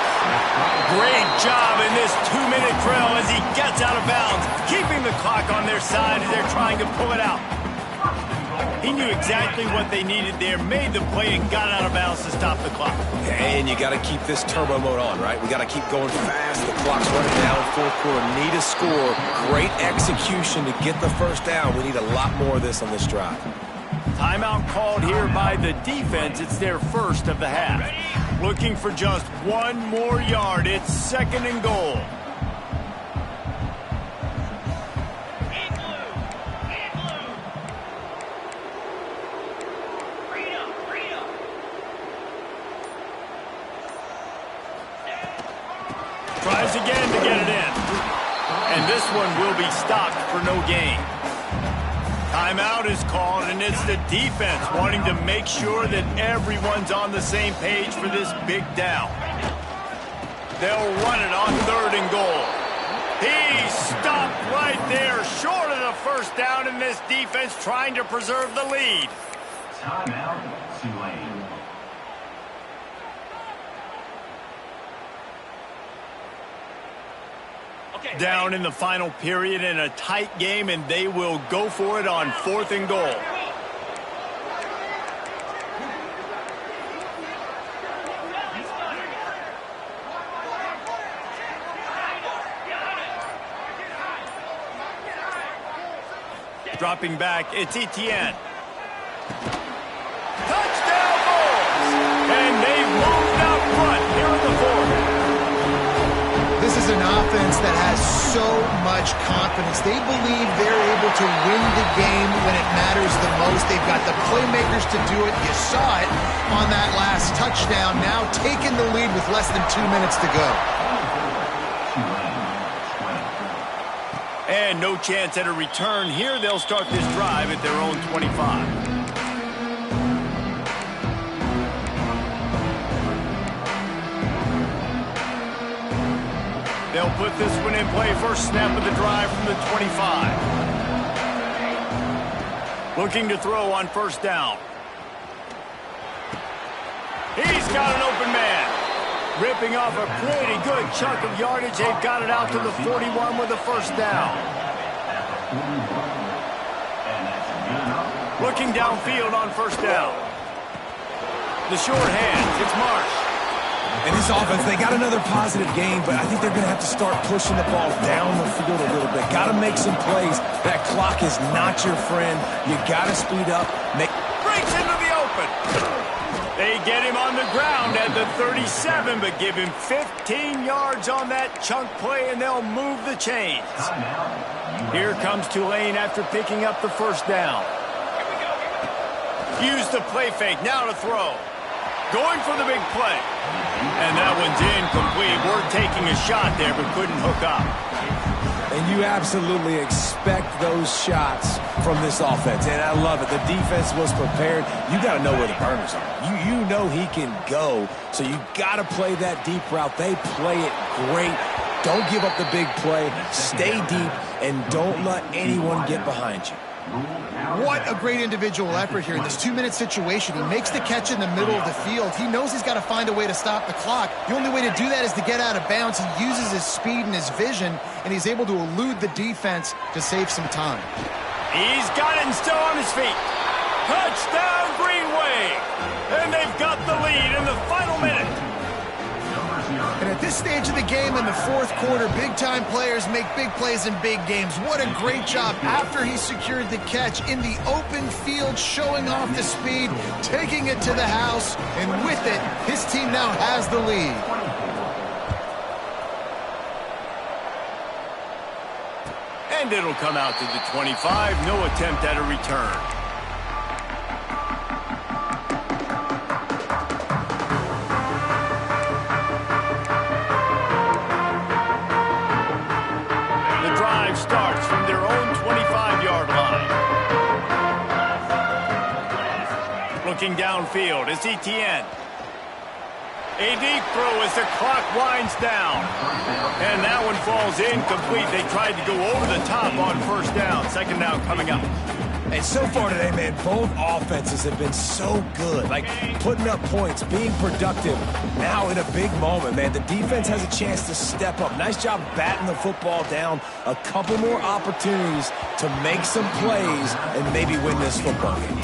Great job in this 2-minute drill as he gets out of bounds, keeping the clock on their side as they're trying to pull it out. He knew exactly what they needed there, made the play, and got out of bounds to stop the clock. And you got to keep this turbo mode on, right? We got to keep going fast. The clock's running down, 4th quarter. Need a score. Great execution to get the 1st down. We need a lot more of this on this drive. Timeout called here by the defense. It's their 1st of the half. Looking for just 1 more yard. It's 2nd and goal. Tries again to get it in. And this one will be stopped for no gain. Timeout is called, and it's the defense wanting to make sure that everyone's on the same page for this big down. They'll run it on 3rd and goal. He stopped right there, short of the first down, in this defense trying to preserve the lead. Timeout, Tulane. Down in the final period in a tight game, and they will go for it on 4th and goal. Dropping back, it's Etienne. Touchdown Bulls! And they've moved out front here in the 4th. This is an offense that has so much confidence. They believe they're able to win the game when it matters the most. They've got the playmakers to do it. You saw it on that last touchdown. Now taking the lead with less than 2 minutes to go. And no chance at a return here. They'll start this drive at their own 25. They'll put this one in play. First snap of the drive from the 25. Looking to throw on 1st down. He's got an open man. Ripping off a pretty good chunk of yardage. They've got it out to the 41 with a 1st down. Looking downfield on 1st down. The short hand. It's Marsh. And this offense, they got another positive game, but I think they're going to have to start pushing the ball down the field a little bit. Got to make some plays. That clock is not your friend. You got to speed up. Breaks into the open. They get him on the ground at the 37, but give him 15 yards on that chunk play, and they'll move the chains. Here comes Tulane after picking up the 1st down. Use the play fake. Now to throw. Going for the big play. And that one's incomplete. We're taking a shot there, but couldn't hook up. And you absolutely expect those shots from this offense. And I love it. The defense was prepared. You got to know where the burners are. You know he can go. So you got to play that deep route. They play it great. Don't give up the big play. Stay deep, and don't let anyone get behind you. What a great individual effort here in this 2-minute situation. He makes the catch in the middle of the field. He knows he's got to find a way to stop the clock. The only way to do that is to get out of bounds. He uses his speed and his vision, and he's able to elude the defense to save some time. He's got it and still on his feet. Touchdown, Green Wave! And they've got the lead in the final minute. And at this stage of the game in the 4th quarter, big-time players make big plays in big games. What a great job after he secured the catch in the open field, showing off the speed, taking it to the house, and with it, his team now has the lead. And it'll come out to the 25. No attempt at a return. Starts from their own 25-yard line. Looking downfield, it's Etienne. A deep throw as the clock winds down. And that one falls incomplete. They tried to go over the top on 1st down. 2nd down coming up. And so far today, man, both offenses have been so good. Like, putting up points, being productive. Now in a big moment, man, the defense has a chance to step up. Nice job batting the football down. A couple more opportunities to make some plays and maybe win this football game.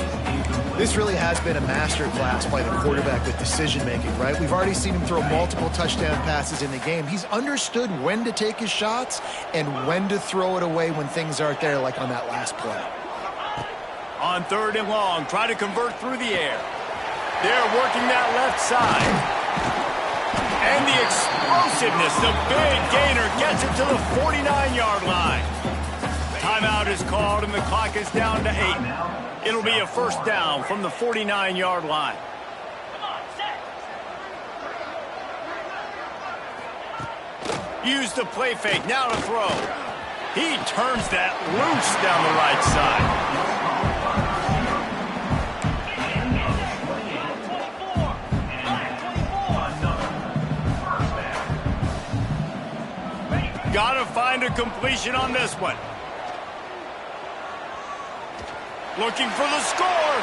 This really has been a masterclass by the quarterback with decision-making, right? We've already seen him throw multiple touchdown passes in the game. He's understood when to take his shots and when to throw it away when things aren't there, like on that last play. On 3rd and long, try to convert through the air. They're working that left side. And the explosiveness, the big gainer gets it to the 49-yard line. Timeout is called, and the clock is down to 8. It'll be a 1st down from the 49-yard line. Use the play fake, now to throw. He turns that loose down the right side. got to find a completion on this one. Looking for the score.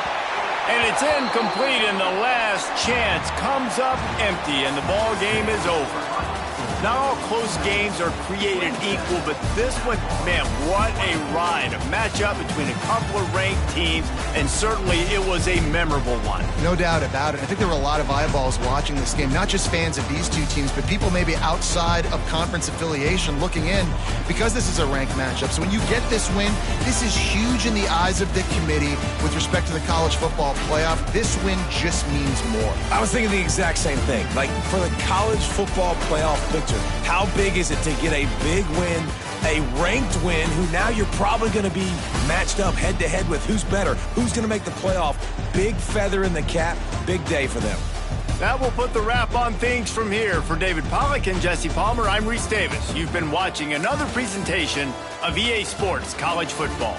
And it's incomplete, and the last chance comes up empty, and the ball game is over. Not all close games are created equal, but this one, man, what a ride. A matchup between a couple of ranked teams, and certainly it was a memorable one. No doubt about it. I think there were a lot of eyeballs watching this game, not just fans of these two teams, but people maybe outside of conference affiliation looking in because this is a ranked matchup. So when you get this win, this is huge in the eyes of the committee with respect to the college football playoff. This win just means more. I was thinking the exact same thing. Like, for the college football playoff picture, how big is it to get a big win, a ranked win, who now you're probably going to be matched up head-to-head with who's better, who's going to make the playoff. Big feather in the cap, big day for them. That will put the wrap on things from here. For David Pollack and Jesse Palmer, I'm Reese Davis. You've been watching another presentation of EA Sports College Football.